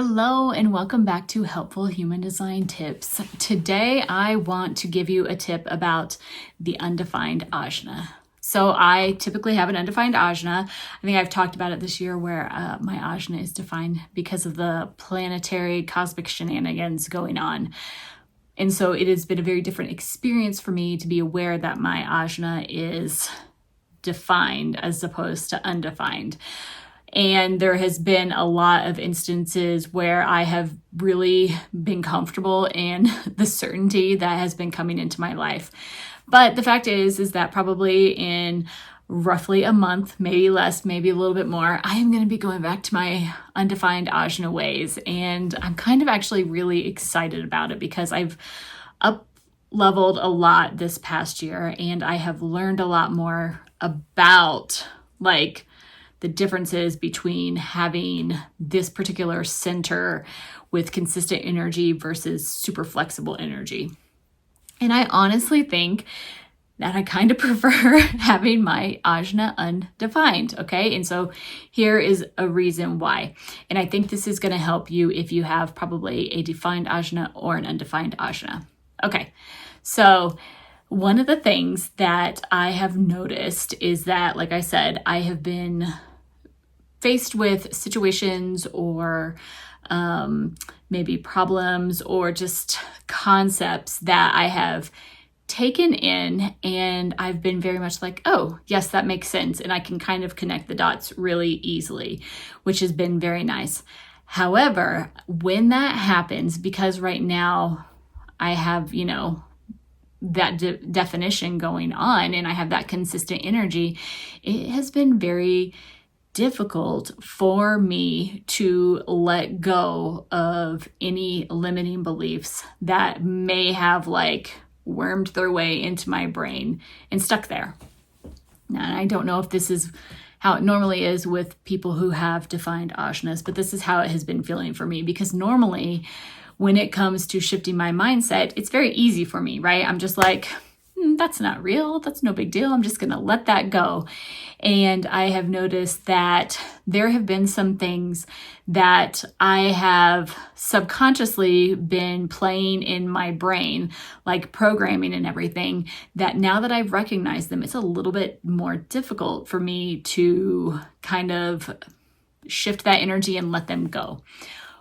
Hello and welcome back to Helpful Human Design Tips. Today I want to give you a tip about the undefined Ajna. So I typically have an undefined Ajna. I think I've talked about it this year where my Ajna is defined because of the planetary cosmic shenanigans going on. And so it has been a very different experience for me to be aware that my Ajna is defined as opposed to undefined. And there has been a lot of instances where I have really been comfortable in the certainty that has been coming into my life. But the fact is that probably in roughly a month, maybe less, maybe a little bit more, I am going to be going back to my undefined Ajna ways. And I'm kind of actually really excited about it because I've up-leveled a lot this past year and I have learned a lot more about the differences between having this particular center with consistent energy versus super flexible energy. And I honestly think that I kind of prefer having my Ajna undefined, okay? And so here is a reason why. And I think this is going to help you if you have probably a defined Ajna or an undefined Ajna. Okay, so one of the things that I have noticed is that, like I said, I have been faced with situations or maybe problems or just concepts that I have taken in and I've been very much like, oh, yes, that makes sense. And I can kind of connect the dots really easily, which has been very nice. However, when that happens, because right now I have, that definition going on and I have that consistent energy, it has been very difficult for me to let go of any limiting beliefs that may have wormed their way into my brain and stuck there. Now, I don't know if this is how it normally is with people who have defined Ajnas, but this is how it has been feeling for me because normally when it comes to shifting my mindset, it's very easy for me, right? I'm just like, that's not real. That's no big deal. I'm just going to let that go. And I have noticed that there have been some things that I have subconsciously been playing in my brain, like programming and everything, that now that I've recognized them, it's a little bit more difficult for me to kind of shift that energy and let them go.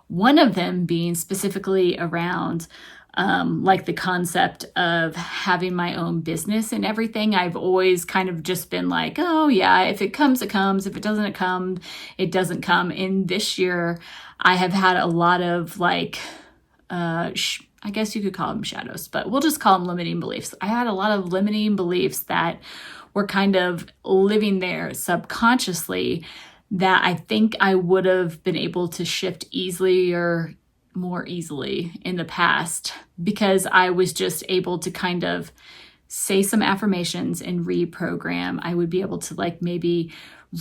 One of them being specifically around the concept of having my own business and everything. I've always kind of just been like, oh yeah, if it comes, it comes. If it doesn't come, it doesn't come. And this year I have had a lot of I guess you could call them shadows, but we'll just call them limiting beliefs. I had a lot of limiting beliefs that were kind of living there subconsciously that I think I would have been able to shift easily or more easily in the past because I was just able to kind of say some affirmations and reprogram. I would be able to maybe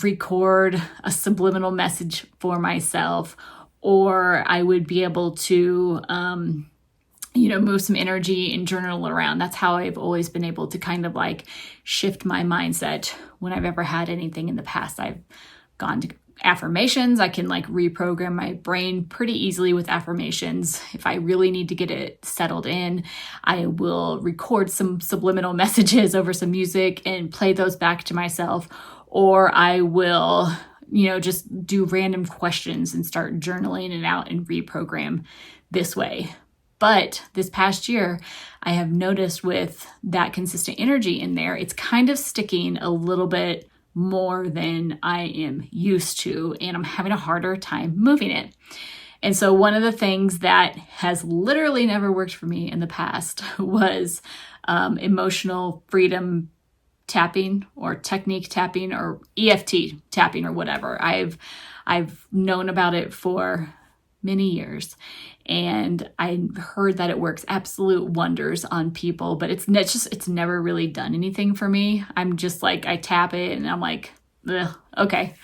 record a subliminal message for myself, or I would be able to, move some energy and journal around. That's how I've always been able to kind of shift my mindset when I've ever had anything in the past. I've gone to affirmations. I can reprogram my brain pretty easily with affirmations. If I really need to get it settled in, I will record some subliminal messages over some music and play those back to myself. Or I will, just do random questions and start journaling it out and reprogram this way. But this past year, I have noticed with that consistent energy in there, it's kind of sticking a little bit more than I am used to, and I'm having a harder time moving it. And so one of the things that has literally never worked for me in the past was emotional freedom tapping or technique tapping or EFT tapping or whatever. I've known about it for many years, and I heard that it works absolute wonders on people, but it's never really done anything for me. I'm just I tap it and I'm like, okay,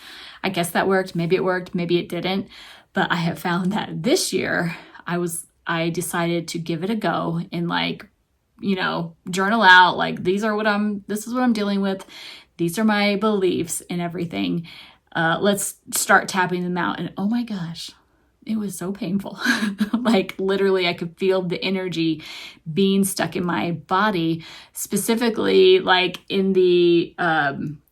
I guess that worked. Maybe it worked, maybe it didn't. But I have found that this year I decided to give it a go and journal out, this is what I'm dealing with. These are my beliefs and everything. Let's start tapping them out. And oh my gosh, it was so painful. Like literally I could feel the energy being stuck in my body, specifically like in the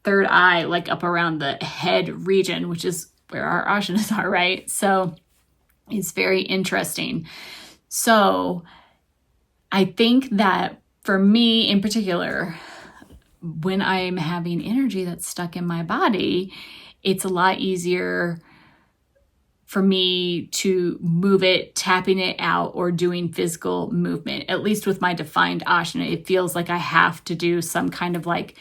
third eye, like up around the head region, which is where our ajnas are, right? So it's very interesting. So I think that for me in particular, when I'm having energy that's stuck in my body, it's a lot easier for me to move it, tapping it out, or doing physical movement. At least with my defined asana, it feels like I have to do some kind of like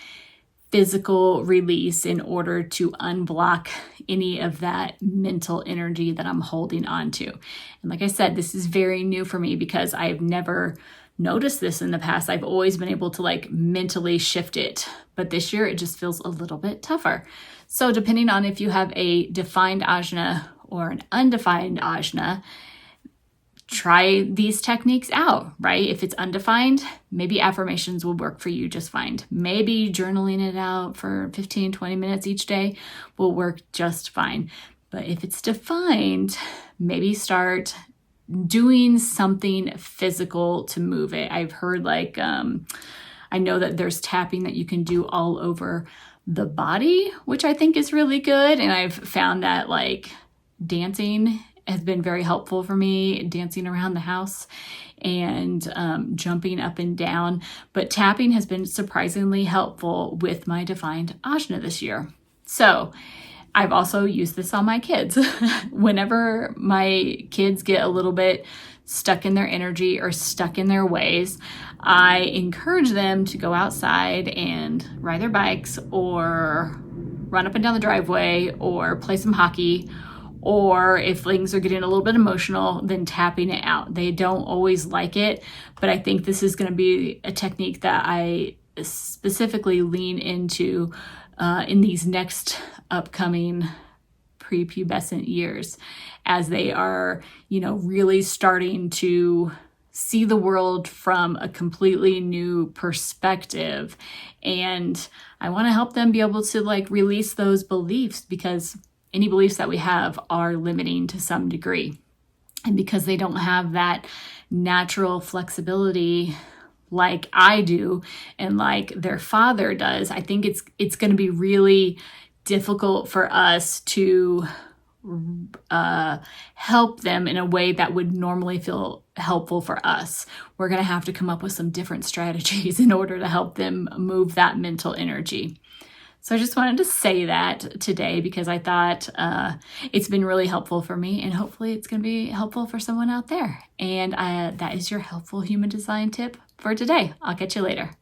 physical release in order to unblock any of that mental energy that I'm holding on to. And like I said, this is very new for me because I've never noticed this in the past. I've always been able to like mentally shift it, but this year it just feels a little bit tougher. So depending on if you have a defined ajna or an undefined ajna, try these techniques out, right? If it's undefined, maybe affirmations will work for you just fine. Maybe journaling it out for 15, 20 minutes each day will work just fine. But if it's defined, maybe start doing something physical to move it. I've heard like, I know that there's tapping that you can do all over the body, which I think is really good. And I've found that like dancing has been very helpful for me, dancing around the house and jumping up and down. But tapping has been surprisingly helpful with my defined ajna this year. So I've also used this on my kids. Whenever my kids get a little bit stuck in their energy or stuck in their ways, I encourage them to go outside and ride their bikes or run up and down the driveway or play some hockey, or if things are getting a little bit emotional, then tapping it out. They don't always like it, but I think this is going to be a technique that I specifically lean into in these next upcoming prepubescent years, as they are, really starting to see the world from a completely new perspective. And I want to help them be able to like release those beliefs, because any beliefs that we have are limiting to some degree. And because they don't have that natural flexibility like I do and like their father does, I think it's going to be really difficult for us to help them in a way that would normally feel helpful for us. We're going to have to come up with some different strategies in order to help them move that mental energy. So I just wanted to say that today because I thought it's been really helpful for me, and hopefully it's going to be helpful for someone out there. And that is your helpful human design tip for today. I'll catch you later.